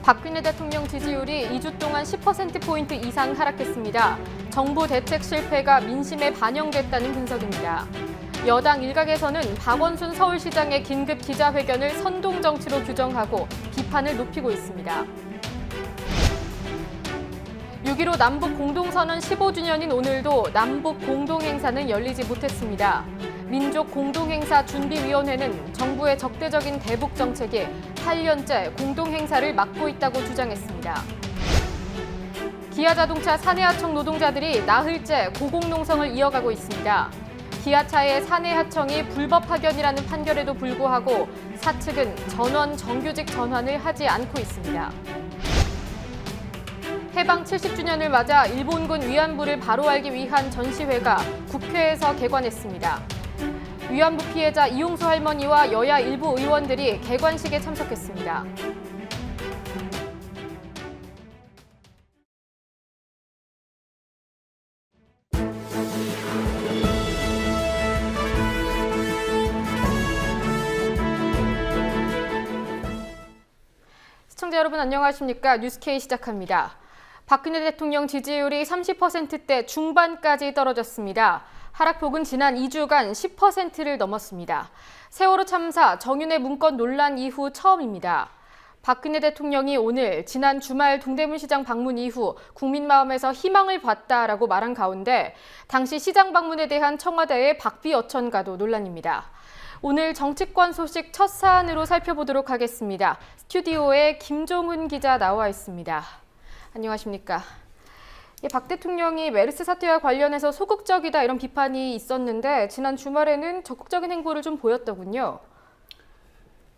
박근혜 대통령 지지율이 2주 동안 10%포인트 이상 하락했습니다. 정부 대책 실패가 민심에 반영됐다는 분석입니다. 여당 일각에서는 박원순 서울시장의 긴급 기자회견을 선동정치로 규정하고 비판을 높이고 있습니다. 6.15 남북 공동선언 15주년인 오늘도 남북 공동행사는 열리지 못했습니다. 민족공동행사 준비위원회는 정부의 적대적인 대북 정책이 8년째 공동행사를 막고 있다고 주장했습니다. 기아자동차 사내하청 노동자들이 나흘째 고공농성을 이어가고 있습니다. 기아차의 사내하청이 불법 파견이라는 판결에도 불구하고 사측은 전원 정규직 전환을 하지 않고 있습니다. 해방 70주년을 맞아 일본군 위안부를 바로 알기 위한 전시회가 국회에서 개관했습니다. 위안부 피해자 이용수 할머니와 여야 일부 의원들이 개관식에 참석했습니다. 시청자 여러분 안녕하십니까? 뉴스K 시작합니다. 박근혜 대통령 지지율이 30%대 중반까지 떨어졌습니다. 하락폭은 지난 2주간 10%를 넘었습니다. 세월호 참사, 정윤회 문건 논란 이후 처음입니다. 박근혜 대통령이 오늘 지난 주말 동대문시장 방문 이후 국민 마음에서 희망을 봤다라고 말한 가운데 당시 시장 방문에 대한 청와대의 박비어천가도 논란입니다. 오늘 정치권 소식 첫 사안으로 살펴보도록 하겠습니다. 스튜디오에 김종훈 기자 나와 있습니다. 안녕하십니까? 박 대통령이 메르스 사태와 관련해서 소극적이다 이런 비판이 있었는데 지난 주말에는 적극적인 행보를 좀 보였더군요.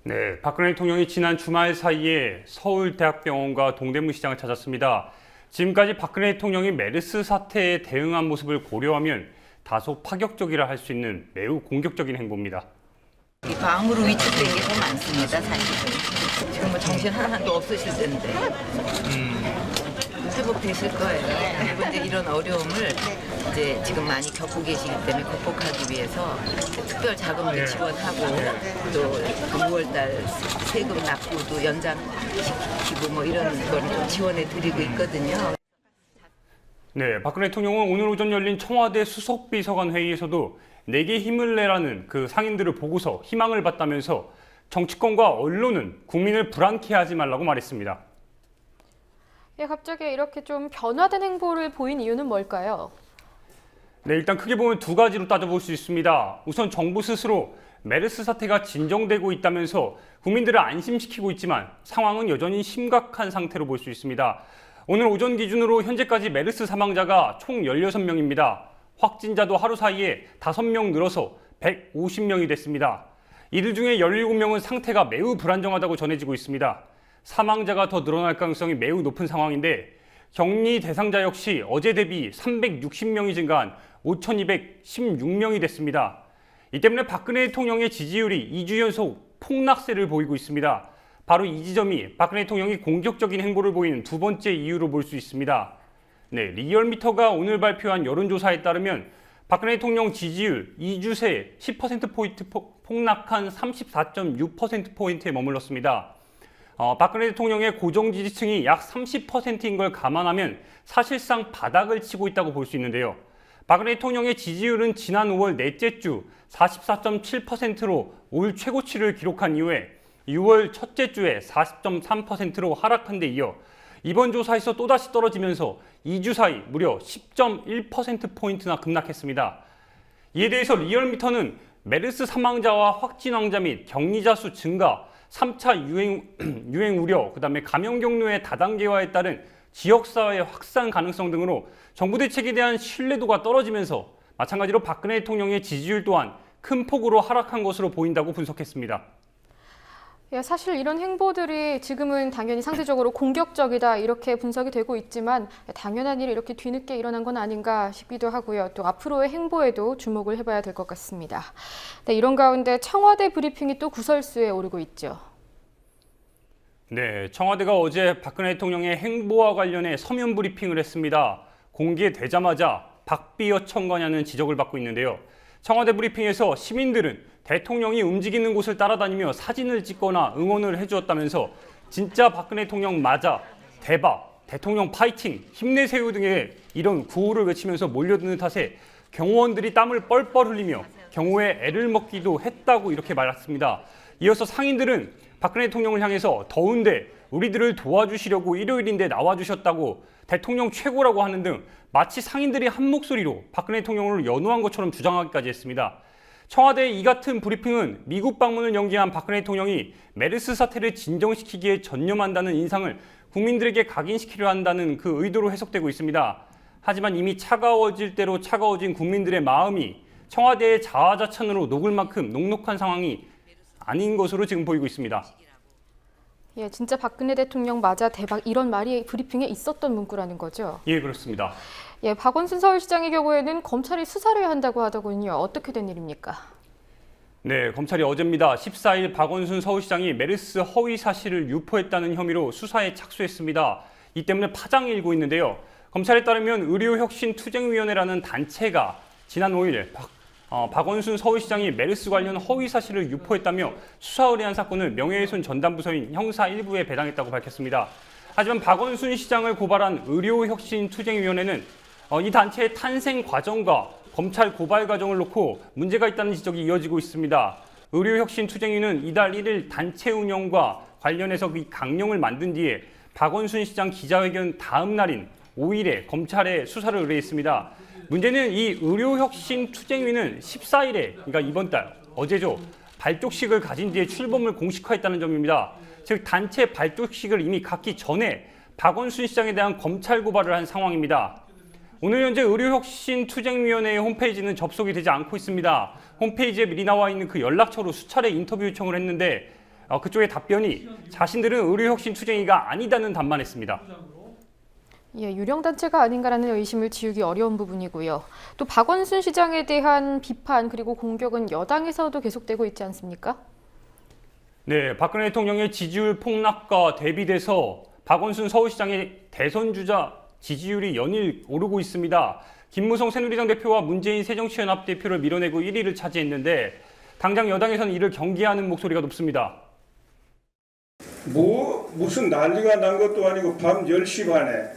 네, 박근혜 대통령이 지난 주말 사이에 서울대학병원과 동대문시장을 찾았습니다. 지금까지 박근혜 대통령이 메르스 사태에 대응한 모습을 고려하면 다소 파격적이라 할 수 있는 매우 공격적인 행보입니다. 이 방으로 위축된 게 더 많습니다, 사실은. 지금 뭐 정신 하나도 없으실 텐데. 회복되실 거예요. 그리고 이제 이런 어려움을 이제 지금 많이 겪고 계시기 때문에 극복하기 위해서 특별 자금도 지원하고 또 6월달 세금 납부도 연장시키고 뭐 이런 거를 좀 지원해 드리고 있거든요. 네, 박근혜 대통령은 오늘 오전 열린 청와대 수석비서관 회의에서도 내게 힘을 내라는 그 상인들을 보고서 희망을 봤다면서 정치권과 언론은 국민을 불안케 하지 말라고 말했습니다. 갑자기 이렇게 좀 변화된 행보를 보인 이유는 뭘까요? 네, 일단 크게 보면 두 가지로 따져볼 수 있습니다. 우선 정부 스스로 메르스 사태가 진정되고 있다면서 국민들을 안심시키고 있지만 상황은 여전히 심각한 상태로 볼 수 있습니다. 오늘 오전 기준으로 현재까지 메르스 사망자가 총 16명입니다. 확진자도 하루 사이에 5명 늘어서 150명이 됐습니다. 이들 중에 17명은 상태가 매우 불안정하다고 전해지고 있습니다. 사망자가 더 늘어날 가능성이 매우 높은 상황인데 격리 대상자 역시 어제 대비 360명이 증가한 5,216명이 됐습니다. 이 때문에 박근혜 대통령의 지지율이 2주 연속 폭락세를 보이고 있습니다. 바로 이 지점이 박근혜 대통령이 공격적인 행보를 보이는 두 번째 이유로 볼 수 있습니다. 네, 리얼미터가 오늘 발표한 여론조사에 따르면 박근혜 대통령 지지율 2주 새 10%포인트 폭락한 34.6%포인트에 머물렀습니다. 박근혜 대통령의 고정 지지층이 약 30%인 걸 감안하면 사실상 바닥을 치고 있다고 볼 수 있는데요. 박근혜 대통령의 지지율은 지난 5월 넷째 주 44.7%로 올 최고치를 기록한 이후에 6월 첫째 주에 40.3%로 하락한 데 이어 이번 조사에서 또다시 떨어지면서 2주 사이 무려 10.1%포인트나 급락했습니다. 이에 대해서 리얼미터는 메르스 사망자와 확진 환자 및 격리자 수 증가, 3차 유행 우려, 그다음에 감염 경로의 다단계화에 따른 지역사회 확산 가능성 등으로 정부 대책에 대한 신뢰도가 떨어지면서 마찬가지로 박근혜 대통령의 지지율 또한 큰 폭으로 하락한 것으로 보인다고 분석했습니다. 사실 이런 행보들이 지금은 당연히 상대적으로 공격적이다 이렇게 분석이 되고 있지만 당연한 일이 이렇게 뒤늦게 일어난 건 아닌가 싶기도 하고요. 또 앞으로의 행보에도 주목을 해봐야 될 것 같습니다. 네, 이런 가운데 청와대 브리핑이 또 구설수에 오르고 있죠. 네, 청와대가 어제 박근혜 대통령의 행보와 관련해 서면 브리핑을 했습니다. 공개되자마자 박비어천가냐는 지적을 받고 있는데요. 청와대 브리핑에서 시민들은 대통령이 움직이는 곳을 따라다니며 사진을 찍거나 응원을 해주었다면서 진짜 박근혜 대통령 맞아, 대박, 대통령 파이팅, 힘내세요 등의 이런 구호를 외치면서 몰려드는 탓에 경호원들이 땀을 뻘뻘 흘리며 경호에 애를 먹기도 했다고 이렇게 말했습니다. 이어서 상인들은 박근혜 대통령을 향해서 더운데 우리들을 도와주시려고 일요일인데 나와주셨다고 대통령 최고라고 하는 등 마치 상인들이 한 목소리로 박근혜 대통령을 연호한 것처럼 주장하기까지 했습니다. 청와대의 이 같은 브리핑은 미국 방문을 연기한 박근혜 대통령이 메르스 사태를 진정시키기에 전념한다는 인상을 국민들에게 각인시키려 한다는 그 의도로 해석되고 있습니다. 하지만 이미 차가워질 대로 차가워진 국민들의 마음이 청와대의 자화자찬으로 녹을 만큼 녹록한 상황이 아닌 것으로 지금 보이고 있습니다. 예, 진짜 박근혜 대통령 맞아 대박 이런 말이 브리핑에 있었던 문구라는 거죠? 예, 그렇습니다. 예, 박원순 서울시장의 경우에는 검찰이 수사를 해야 한다고 하더군요. 어떻게 된 일입니까? 네, 검찰이 어제입니다. 14일 박원순 서울시장이 메르스 허위 사실을 유포했다는 혐의로 수사에 착수했습니다. 이 때문에 파장이 일고 있는데요. 검찰에 따르면 의료혁신투쟁위원회라는 단체가 지난 5일 박원순 서울시장이 메르스 관련 허위 사실을 유포했다며 수사 의뢰한 사건을 명예훼손 전담부서인 형사 1부에 배당했다고 밝혔습니다. 하지만 박원순 시장을 고발한 의료혁신투쟁위원회는 이 단체의 탄생 과정과 검찰 고발 과정을 놓고 문제가 있다는 지적이 이어지고 있습니다. 의료혁신투쟁위는 이달 1일 단체 운영과 관련해서 이 강령을 만든 뒤에 박원순 시장 기자회견 다음 날인 5일에 검찰에 수사를 의뢰했습니다. 문제는 이 의료혁신투쟁위는 14일에, 그러니까 이번 달, 어제죠, 발족식을 가진 뒤에 출범을 공식화했다는 점입니다. 즉 단체 발족식을 이미 갖기 전에 박원순 시장에 대한 검찰 고발을 한 상황입니다. 오늘 현재 의료혁신투쟁위원회의 홈페이지는 접속이 되지 않고 있습니다. 홈페이지에 미리 나와 있는 그 연락처로 수차례 인터뷰 요청을 했는데 그쪽의 답변이 자신들은 의료혁신투쟁위가 아니다는 답만 했습니다. 예, 유령단체가 아닌가라는 의심을 지우기 어려운 부분이고요. 또 박원순 시장에 대한 비판 그리고 공격은 여당에서도 계속되고 있지 않습니까? 네, 박근혜 대통령의 지지율 폭락과 대비돼서 박원순 서울시장의 대선 주자 지지율이 연일 오르고 있습니다. 김무성 새누리당 대표와 문재인 새정치연합 대표를 밀어내고 1위를 차지했는데 당장 여당에서는 이를 경계하는 목소리가 높습니다. 무슨 난리가 난 것도 아니고 밤 10시 반에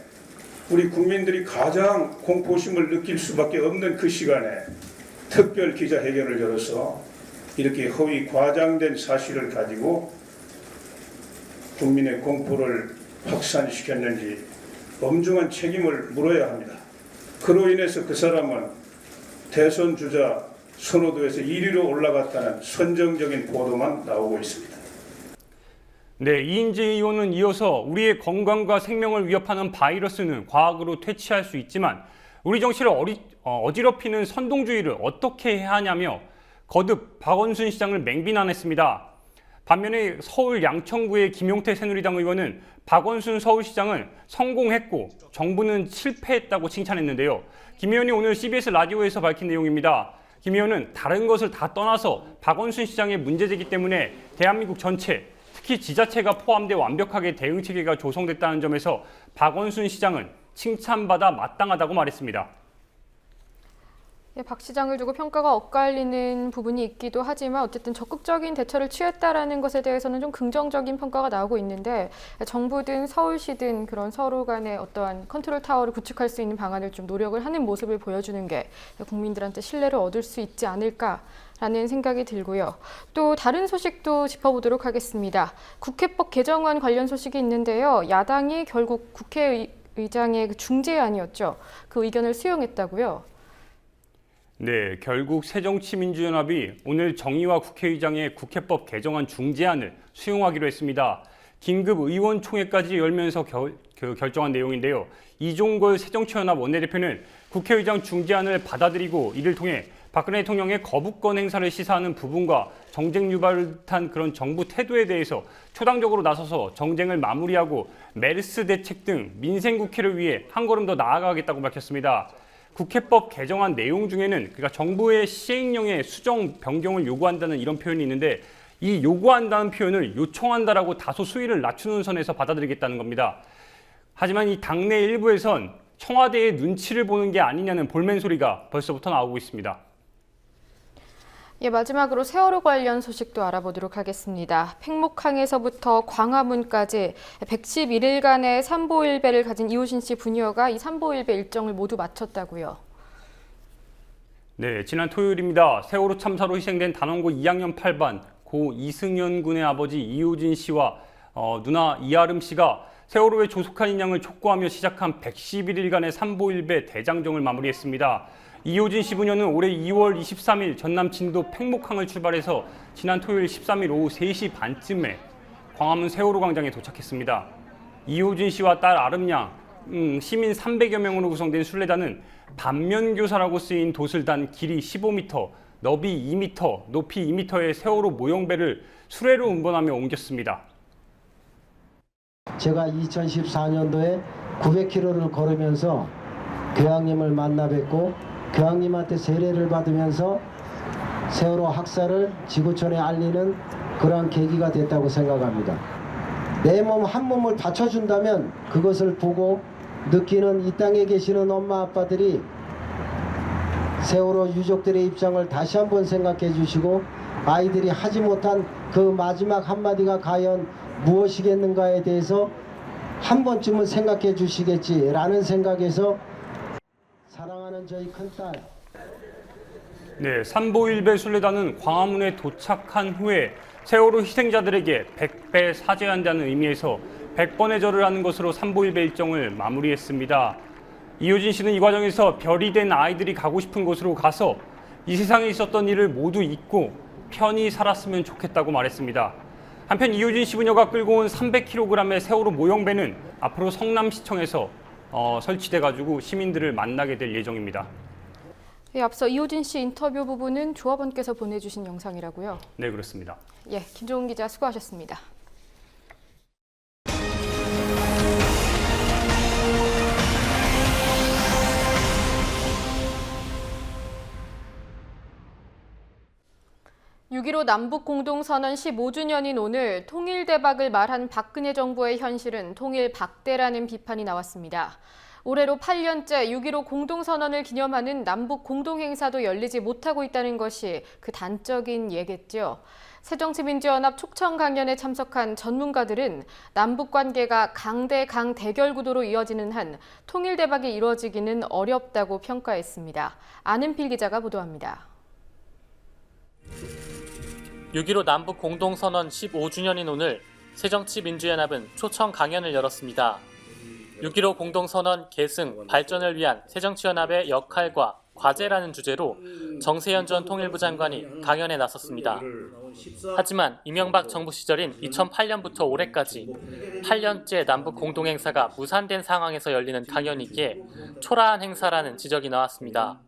우리 국민들이 가장 공포심을 느낄 수밖에 없는 그 시간에 특별 기자회견을 열어서 이렇게 허위 과장된 사실을 가지고 국민의 공포를 확산시켰는지 엄중한 책임을 물어야 합니다. 그로 인해서 그 사람은 대선 주자 선호도에서 1위로 올라갔다는 선정적인 보도만 나오고 있습니다. 네, 이인재 의원은 이어서 우리의 건강과 생명을 위협하는 바이러스는 과학으로 퇴치할 수 있지만 우리 정치를 어지럽히는 선동주의를 어떻게 해야 하냐며 거듭 박원순 시장을 맹비난했습니다. 반면에 서울 양천구의 김용태 새누리당 의원은 박원순 서울시장은 성공했고 정부는 실패했다고 칭찬했는데요. 김 의원이 오늘 CBS 라디오에서 밝힌 내용입니다. 김 의원은 다른 것을 다 떠나서 박원순 시장의 문제제기 때문에 대한민국 전체, 특히 지자체가 포함돼 완벽하게 대응 체계가 조성됐다는 점에서 박원순 시장은 칭찬받아 마땅하다고 말했습니다. 예, 박 시장을 두고 평가가 엇갈리는 부분이 있기도 하지만 어쨌든 적극적인 대처를 취했다라는 것에 대해서는 좀 긍정적인 평가가 나오고 있는데 정부든 서울시든 그런 서로 간의 어떠한 컨트롤 타워를 구축할 수 있는 방안을 좀 노력을 하는 모습을 보여주는 게 국민들한테 신뢰를 얻을 수 있지 않을까라는 생각이 들고요. 또 다른 소식도 짚어보도록 하겠습니다. 국회법 개정안 관련 소식이 있는데요. 야당이 결국 국회의장의 그 중재안이었죠. 그 의견을 수용했다고요. 네, 결국 새정치민주연합이 오늘 정의와 국회의장의 국회법 개정안 중재안을 수용하기로 했습니다. 긴급 의원총회까지 열면서 결정한 내용인데요. 이종걸 새정치연합 원내대표는 국회의장 중재안을 받아들이고 이를 통해 박근혜 대통령의 거부권 행사를 시사하는 부분과 정쟁 유발을 한 그런 정부 태도에 대해서 초당적으로 나서서 정쟁을 마무리하고 메르스 대책 등 민생 국회를 위해 한 걸음 더 나아가겠다고 밝혔습니다. 국회법 개정안 내용 중에는 그러니까 정부의 시행령의 수정 변경을 요구한다는 이런 표현이 있는데 이 요구한다는 표현을 요청한다라고 다소 수위를 낮추는 선에서 받아들이겠다는 겁니다. 하지만 이 당내 일부에선 청와대의 눈치를 보는 게 아니냐는 볼멘 소리가 벌써부터 나오고 있습니다. 예, 마지막으로 세월호 관련 소식도 알아보도록 하겠습니다. 팽목항에서부터 광화문까지 111일간의 삼보일배를 가진 이호진 씨 부녀가 이 삼보일배 일정을 모두 마쳤다고요. 네, 지난 토요일입니다. 세월호 참사로 희생된 단원고 2학년 8반 고 이승현 군의 아버지 이호진 씨와 누나 이아름 씨가 세월호에 조속한 인양을 촉구하며 시작한 111일간의 삼보일배 대장정을 마무리했습니다. 이호진 씨 부녀는 올해 2월 23일 전남 진도 팽목항을 출발해서 지난 토요일 13일 오후 3시 반쯤에 광화문 세월호 광장에 도착했습니다. 이호진 씨와 딸 아름 양, 시민 300여 명으로 구성된 순례단은 반면교사라고 쓰인 돛을 단 길이 15m, 너비 2m, 높이 2m의 세월호 모형배를 수레로 운반하며 옮겼습니다. 제가 2014년도에 900km를 걸으면서 교황님을 만나 뵙고 교황님한테 세례를 받으면서 세월호 학살을 지구촌에 알리는 그러한 계기가 됐다고 생각합니다. 내 몸 한 몸을 바쳐준다면 그것을 보고 느끼는 이 땅에 계시는 엄마 아빠들이 세월호 유족들의 입장을 다시 한번 생각해 주시고 아이들이 하지 못한 그 마지막 한마디가 과연 무엇이겠는가에 대해서 한 번쯤은 생각해 주시겠지라는 생각에서 사랑하는 저희 큰딸 네, 삼보일배 순례단은 광화문에 도착한 후에 세월호 희생자들에게 100배 사죄한다는 의미에서 100번의 절을 하는 것으로 삼보일배 일정을 마무리했습니다. 이호진 씨는 이 과정에서 별이 된 아이들이 가고 싶은 곳으로 가서 이 세상에 있었던 일을 모두 잊고 편히 살았으면 좋겠다고 말했습니다. 한편 이호진 씨 부녀가 끌고 온 300kg의 세월호 모형배는 앞으로 성남시청에서 설치돼가지고 시민들을 만나게 될 예정입니다. 예, 앞서 이호진 씨 인터뷰 부분은 조합원께서 보내주신 영상이라고요. 네, 그렇습니다. 예, 김종훈 기자 수고하셨습니다. (6.15) 남북공동선언 15주년인 오늘 통일 대박을 말한 박근혜 정부의 현실은 통일 박대라는 비판이 나왔습니다. 올해로 8년째 6.15 공동선언을 기념하는 남북 공동행사도 열리지 못하고 있다는 것이 그 단적인 예겠죠. 새정치민주연합 촉청 강연에 참석한 전문가들은 남북 관계가 강대강 대결 구도로 이어지는 한 통일 대박이 이루어지기는 어렵다고 평가했습니다. 아는필 기자가 보도합니다. 6.15 남북 공동선언 15주년인 오늘 새정치민주연합은 초청 강연을 열었습니다. 6.15 공동선언 계승, 발전을 위한 새정치연합의 역할과 과제라는 주제로 정세현 전 통일부 장관이 강연에 나섰습니다. 하지만 이명박 정부 시절인 2008년부터 올해까지 8년째 남북 공동행사가 무산된 상황에서 열리는 강연이기에 초라한 행사라는 지적이 나왔습니다.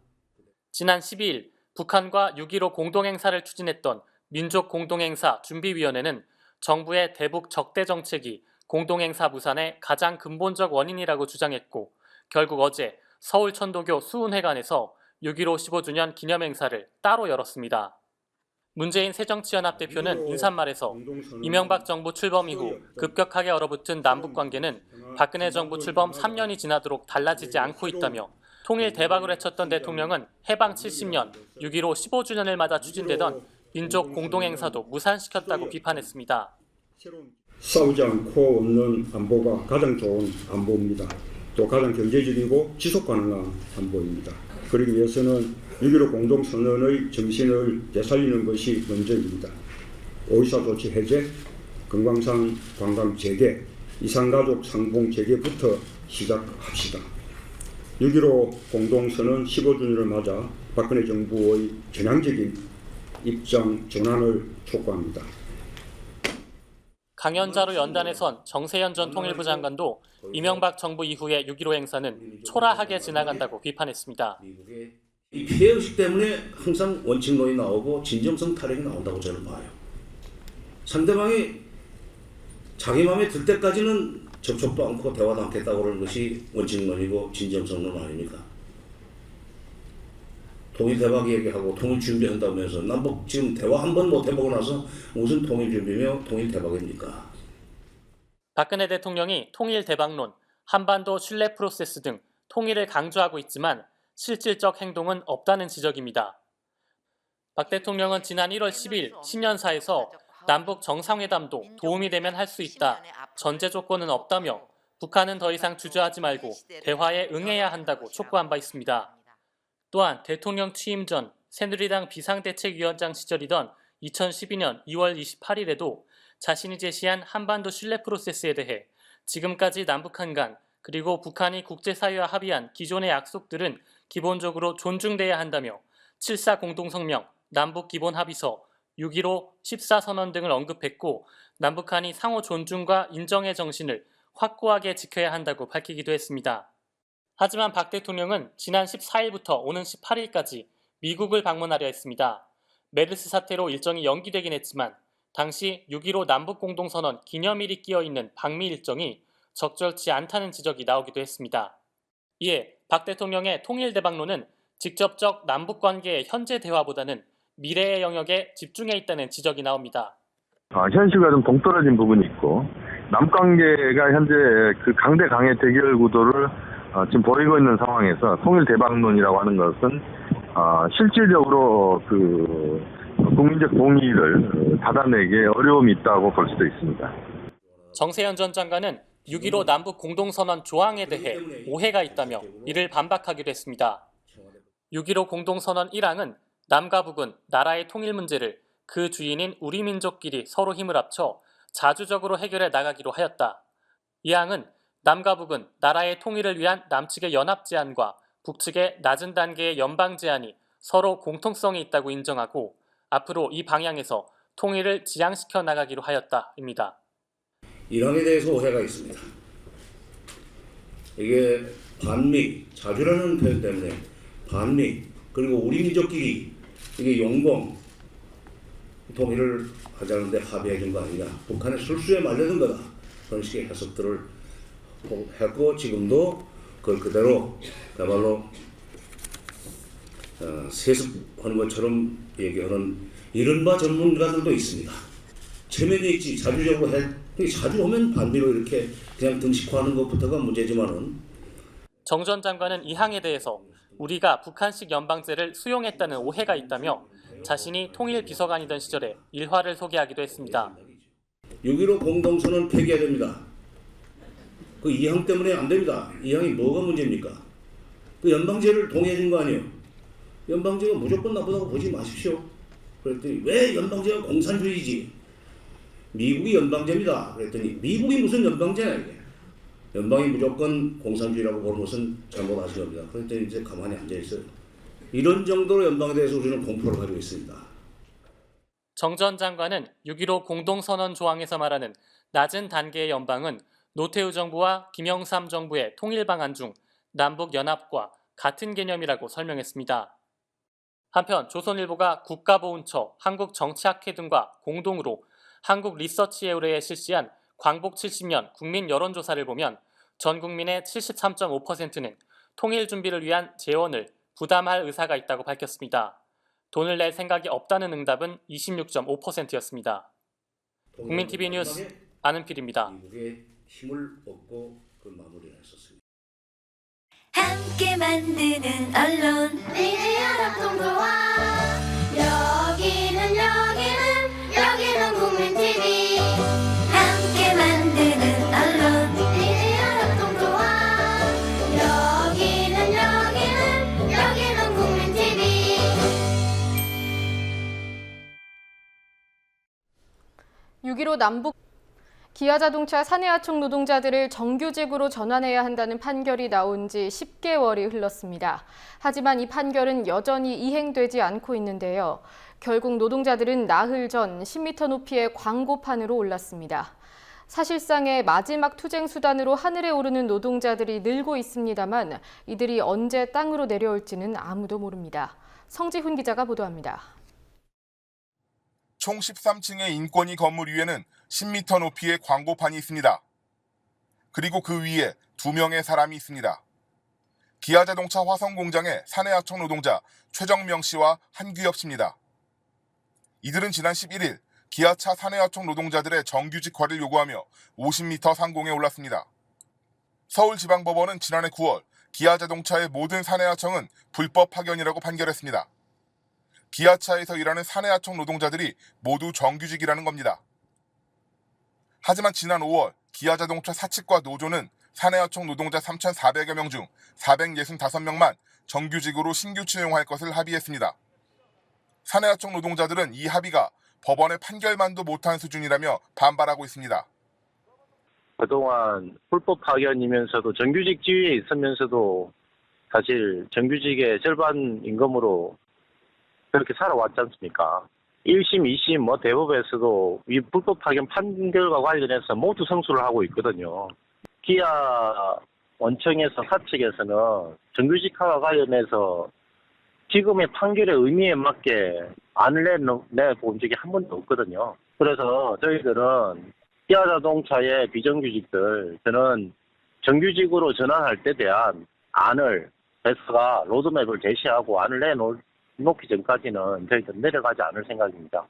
지난 12일 북한과 6.15 공동행사를 추진했던 민족공동행사 준비위원회는 정부의 대북 적대 정책이 공동행사 무산의 가장 근본적 원인이라고 주장했고 결국 어제 서울 천도교 수훈회관에서 6.15 15주년 기념행사를 따로 열었습니다. 문재인 새정치연합 대표는 인사말에서 이명박 정부 출범 이후 급격하게 얼어붙은 남북관계는 박근혜 정부 출범 3년이 지나도록 달라지지 않고 있다며 통일 대박을 외쳤던 대통령은 해방 70년 6.15 15주년을 맞아 추진되던 민족 공동행사도 무산시켰다고 비판했습니다. 싸우지 않고 없는 안보가 가장 좋은 안보입니다. 또 가장 경제적이고 지속 가능한 안보입니다. 그러기 위해서는 6.15 공동선언의 정신을 되살리는 것이 먼저입니다. 5.14 조치 해제, 금강산 관광 재개, 이산가족 상봉 재개부터 시작합시다. 6.15 공동선언 15주년을 맞아 박근혜 정부의 전향적인 입장 전환을 촉구합니다. 강연자로 연단에 선 정세현 전 통일부 장관도 이명박 정부 이후의 6.15 행사는 초라하게 지나간다고 비판했습니다. 이 피해의식 때문에 항상 원칙론이 나오고 진정성 타령이 나온다고 저는 봐요. 상대방이 자기 마음에 들 때까지는 접촉도 않고 대화도 않겠다고 그러는 것이 원칙론이고 진정성론 아닙니까? 통일 대박 얘기하고 통일 준비한다면서 남북 지금 대화 한 번 못 해보고 나서 무슨 통일 준비며 통일 대박입니까? 박근혜 대통령이 통일 대박론, 한반도 신뢰 프로세스 등 통일을 강조하고 있지만 실질적 행동은 없다는 지적입니다. 박 대통령은 지난 1월 10일 신년사에서 남북 정상회담도 도움이 되면 할 수 있다. 전제 조건은 없다며 북한은 더 이상 주저하지 말고 대화에 응해야 한다고 촉구한 바 있습니다. 또한 대통령 취임 전 새누리당 비상대책위원장 시절이던 2012년 2월 28일에도 자신이 제시한 한반도 신뢰 프로세스에 대해 지금까지 남북한 간 그리고 북한이 국제사회와 합의한 기존의 약속들은 기본적으로 존중돼야 한다며 7.4 공동성명, 남북기본합의서, 6.15 14선언 등을 언급했고 남북한이 상호 존중과 인정의 정신을 확고하게 지켜야 한다고 밝히기도 했습니다. 하지만 박 대통령은 지난 14일부터 오는 18일까지 미국을 방문하려 했습니다. 메르스 사태로 일정이 연기되긴 했지만 당시 6.15 남북공동선언 기념일이 끼어있는 방미 일정이 적절치 않다는 지적이 나오기도 했습니다. 이에 박 대통령의 통일대박론은 직접적 남북관계의 현재 대화보다는 미래의 영역에 집중해 있다는 지적이 나옵니다. 현실과 좀 동떨어진 부분이 있고 남북관계가 현재 그 강대 강의 대결 구도를 지금 보이고 있는 상황에서 통일대박론이라고 하는 것은 실질적으로 그 국민적 동의를 받아내기에 어려움이 있다고 볼 수도 있습니다. 정세현 전 장관은 6.15 남북 공동선언 조항에 대해 오해가 있다며 이를 반박하기도 했습니다. 6.15 공동선언 1항은 남과 북은 나라의 통일 문제를 그 주인인 우리 민족끼리 서로 힘을 합쳐 자주적으로 해결해 나가기로 하였다. 2항은 남과 북은 나라의 통일을 위한 남측의 연합 제안과 북측의 낮은 단계의 연방 제안이 서로 공통성이 있다고 인정하고 앞으로 이 방향에서 통일을 지향시켜 나가기로 하였다입니다. 1항에 대해서 오해가 있습니다. 이게 반미, 자주라는 표현 때문에 반미 그리고 우리 민족끼리 이게 용공 통일을 하자는데 합의해 준 거 아니냐. 북한의 술수에 말려든 거다. 그런 식의 해석들을 했고 지금도 그걸 그대로 그야말로 세습하는 것처럼 얘기하는 이른바 전문가들도 있습니다. 체면에 있지 자주적으로 자주 오면 반미로 이렇게 그냥 등식화하는 것부터가 문제지만은 정 전 장관은 이 항에 대해서 우리가 북한식 연방제를 수용했다는 오해가 있다며 자신이 통일 비서관이던 시절에 일화를 소개하기도 했습니다. 6.15 공동선언 폐기해야 됩니다. 그 2항 때문에 안 됩니다. 2항이 뭐가 문제입니까? 그 연방제를 동의해 준 거 아니에요. 연방제가 무조건 나쁘다고 보지 마십시오. 그랬더니 왜 연방제가 공산주의지? 미국이 연방제입니다. 그랬더니 미국이 무슨 연방제냐 이게. 연방이 무조건 공산주의라고 보는 것은 잘못하신 겁니다. 그랬더니 이제 가만히 앉아있어요. 이런 정도로 연방에 대해서 우리는 공포를 가지고 있습니다. 정 전 장관은 6.15 공동선언 조항에서 말하는 낮은 단계의 연방은 노태우 정부와 김영삼 정부의 통일 방안 중 남북연합과 같은 개념이라고 설명했습니다. 한편 조선일보가 국가보훈처, 한국정치학회 등과 공동으로 한국리서치에어레에 실시한 광복 70년 국민 여론조사를 보면 전 국민의 73.5%는 통일 준비를 위한 재원을 부담할 의사가 있다고 밝혔습니다. 돈을 낼 생각이 없다는 응답은 26.5%였습니다. 국민TV 뉴스 안은필입니다. 미국의 힘을 얻고 그 마무리를 했었습니다. 함께 만드는 언론 미래 연합동조화 여기는 국민TV 함께 만드는 언론 미래 연합동조화 여기는 국민TV 6.15 남북 기아자동차 사내하청 노동자들을 정규직으로 전환해야 한다는 판결이 나온 지 10개월이 흘렀습니다. 하지만 이 판결은 여전히 이행되지 않고 있는데요. 결국 노동자들은 나흘 전 10m 높이의 광고판으로 올랐습니다. 사실상의 마지막 투쟁 수단으로 하늘에 오르는 노동자들이 늘고 있습니다만 이들이 언제 땅으로 내려올지는 아무도 모릅니다. 성지훈 기자가 보도합니다. 총 13층의 인권위 건물 위에는 10m 높이의 광고판이 있습니다. 그리고 그 위에 2명의 사람이 있습니다. 기아자동차 화성공장의 사내하청 노동자 최정명 씨와 한규엽 씨입니다. 이들은 지난 11일 기아차 사내하청 노동자들의 정규직화를 요구하며 50m 상공에 올랐습니다. 서울지방법원은 지난해 9월 기아자동차의 모든 사내하청은 불법 파견이라고 판결했습니다. 기아차에서 일하는 사내하청 노동자들이 모두 정규직이라는 겁니다. 하지만 지난 5월 기아자동차 사측과 노조는 사내하청 노동자 3,400여 명 중 465명만 정규직으로 신규 채용할 것을 합의했습니다. 사내하청 노동자들은 이 합의가 법원의 판결만도 못한 수준이라며 반발하고 있습니다. 그동안 불법 파견이면서도 정규직 지위에 있으면서도 사실 정규직의 절반 임금으로 그렇게 살아왔지 않습니까? 1심, 2심, 대법에서도 이 불법 파견 판결과 관련해서 모두 승소를 하고 있거든요. 기아 원청에서 사측에서는 정규직화와 관련해서 지금의 판결의 의미에 맞게 안을 내본 적이 한 번도 없거든요. 그래서 저희들은 기아자동차의 비정규직들, 저는 정규직으로 전환할 때 대한 안을 회사가 로드맵을 제시하고 안을 내놓기 전까지는 저희들은 내려가지 않을 생각입니다.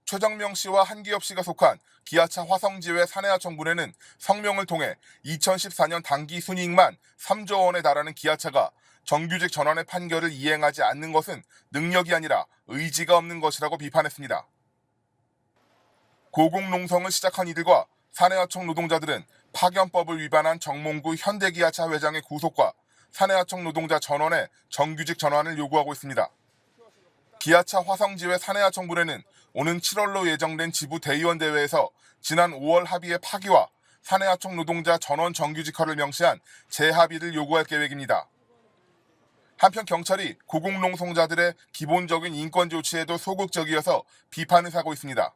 최정명 씨와 한기엽 씨가 속한 기아차 화성지회 사내하청분회는 성명을 통해 2014년 당기 순이익만 3조 원에 달하는 기아차가 정규직 전환의 판결을 이행하지 않는 것은 능력이 아니라 의지가 없는 것이라고 비판했습니다. 고공농성을 시작한 이들과 사내하청 노동자들은 파견법을 위반한 정몽구 현대기아차 회장의 구속과 사내하청 노동자 전원의 정규직 전환을 요구하고 있습니다. 기아차 화성지회 사내하청분회는 오는 7월로 예정된 지부 대의원 대회에서 지난 5월 합의의 파기와 사내하청 노동자 전원 정규직화를 명시한 재합의를 요구할 계획입니다. 한편 경찰이 고공농성자들의 기본적인 인권 조치에도 소극적이어서 비판을 사고 있습니다.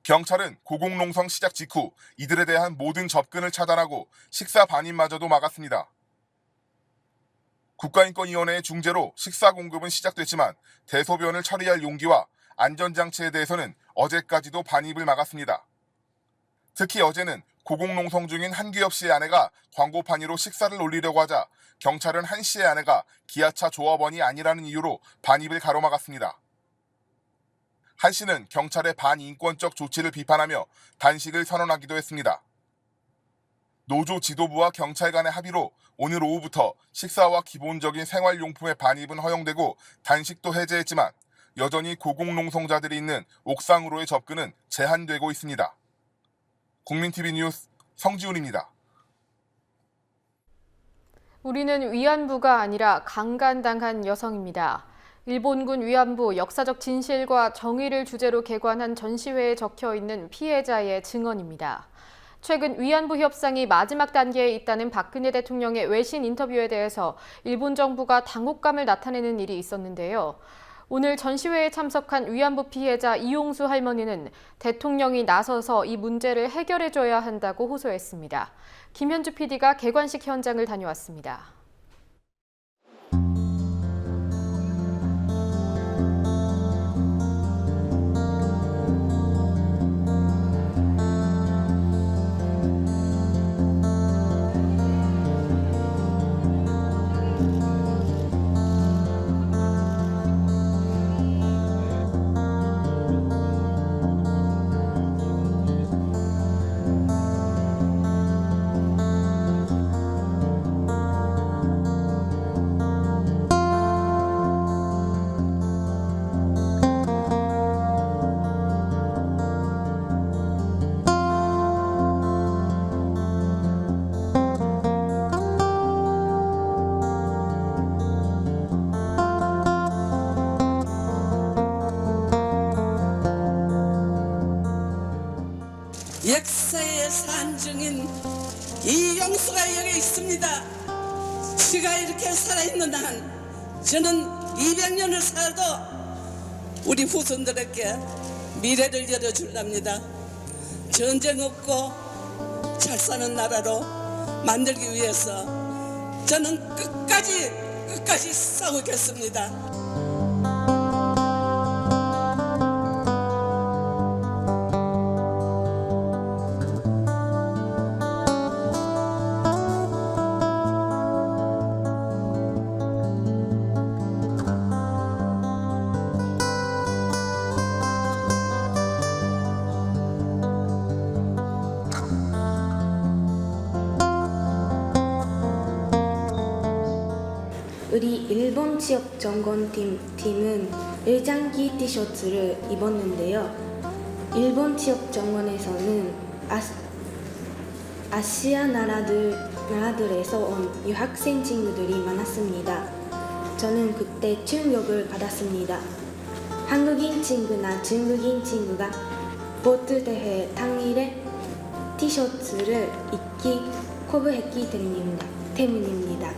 경찰은 고공농성 시작 직후 이들에 대한 모든 접근을 차단하고 식사 반입마저도 막았습니다. 국가인권위원회의 중재로 식사 공급은 시작됐지만 대소변을 처리할 용기와 안전장치에 대해서는 어제까지도 반입을 막았습니다. 특히 어제는 고공농성 중인 한기엽 씨의 아내가 광고판 위로 식사를 올리려고 하자 경찰은 한 씨의 아내가 기아차 조합원이 아니라는 이유로 반입을 가로막았습니다. 한 씨는 경찰의 반인권적 조치를 비판하며 단식을 선언하기도 했습니다. 노조 지도부와 경찰 간의 합의로 오늘 오후부터 식사와 기본적인 생활용품의 반입은 허용되고 단식도 해제했지만 여전히 고공농성자들이 있는 옥상으로의 접근은 제한되고 있습니다. 국민TV 뉴스 성지훈입니다. 우리는 위안부가 아니라 강간당한 여성입니다. 일본군 위안부 역사적 진실과 정의를 주제로 개관한 전시회에 적혀있는 피해자의 증언입니다. 최근 위안부 협상이 마지막 단계에 있다는 박근혜 대통령의 외신 인터뷰에 대해서 일본 정부가 당혹감을 나타내는 일이 있었는데요. 오늘 전시회에 참석한 위안부 피해자 이용수 할머니는 대통령이 나서서 이 문제를 해결해줘야 한다고 호소했습니다. 김현주 PD가 개관식 현장을 다녀왔습니다. 역사의 산증인 이용수가 여기 있습니다. 지가 이렇게 살아있는 한 저는 200년을 살아도 우리 후손들에게 미래를 열어주랍니다. 전쟁 없고 잘 사는 나라로 만들기 위해서 저는 끝까지 싸우겠습니다. 우리 일본 지역 정권팀은 일장기 티셔츠를 입었는데요. 일본 지역 정원에서는 아시아 나라들에서 온 유학생 친구들이 많았습니다. 저는 그때 충격을 받았습니다. 한국인 친구나 중국인 친구가 보트 대회 당일에 티셔츠를 입기 거부했기 때문입니다.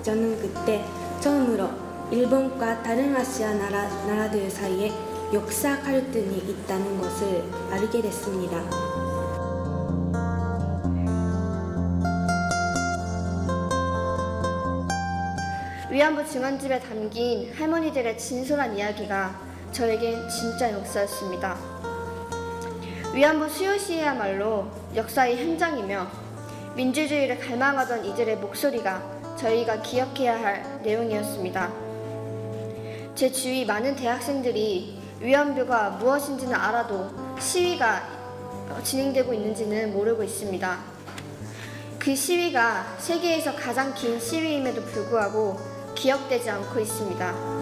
저는 그때 처음으로 일본과 다른 아시아 나라들 사이에 역사 갈등이 있다는 것을 알게 됐습니다. 위안부 증언집에 담긴 할머니들의 진솔한 이야기가 저에겐 진짜 역사였습니다. 위안부 수요시야말로 역사의 현장이며 민주주의를 갈망하던 이들의 목소리가 저희가 기억해야 할 내용이었습니다. 제 주위 많은 대학생들이 위안부가 무엇인지는 알아도 시위가 진행되고 있는지는 모르고 있습니다. 그 시위가 세계에서 가장 긴 시위임에도 불구하고 기억되지 않고 있습니다.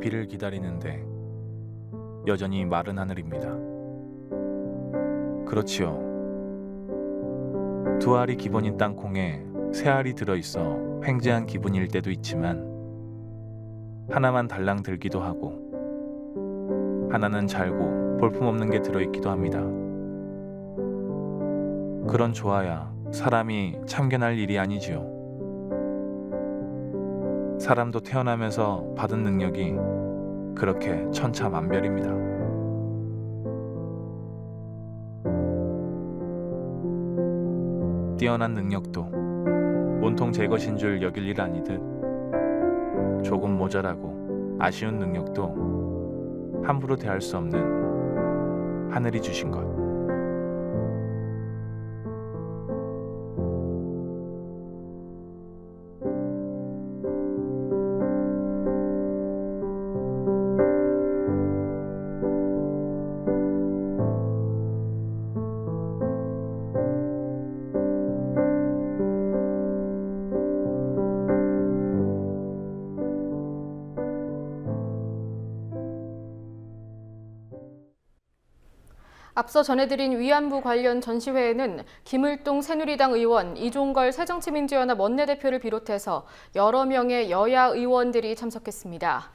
비를 기다리는데 여전히 마른 하늘입니다. 그렇지요. 두 알이 기본인 땅콩에 세 알이 들어있어 횡재한 기분일 때도 있지만 하나만 달랑 들기도 하고 하나는 잘고 볼품없는 게 들어있기도 합니다. 그런 조화야 사람이 참견할 일이 아니지요. 사람도 태어나면서 받은 능력이 그렇게 천차만별입니다. 뛰어난 능력도 온통 제 것인 줄 여길 일 아니듯 조금 모자라고 아쉬운 능력도 함부로 대할 수 없는 하늘이 주신 것. 앞서 전해드린 위안부 관련 전시회에는 김을동 새누리당 의원, 이종걸 새정치민주연합 원내대표를 비롯해서 여러 명의 여야 의원들이 참석했습니다.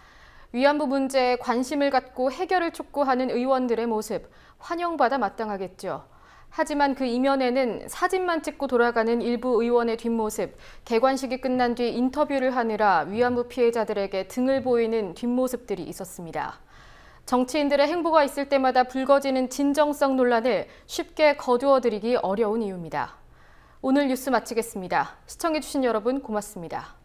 위안부 문제에 관심을 갖고 해결을 촉구하는 의원들의 모습, 환영받아 마땅하겠죠. 하지만 그 이면에는 사진만 찍고 돌아가는 일부 의원의 뒷모습, 개관식이 끝난 뒤 인터뷰를 하느라 위안부 피해자들에게 등을 보이는 뒷모습들이 있었습니다. 정치인들의 행보가 있을 때마다 불거지는 진정성 논란을 쉽게 거두어들이기 어려운 이유입니다. 오늘 뉴스 마치겠습니다. 시청해주신 여러분 고맙습니다.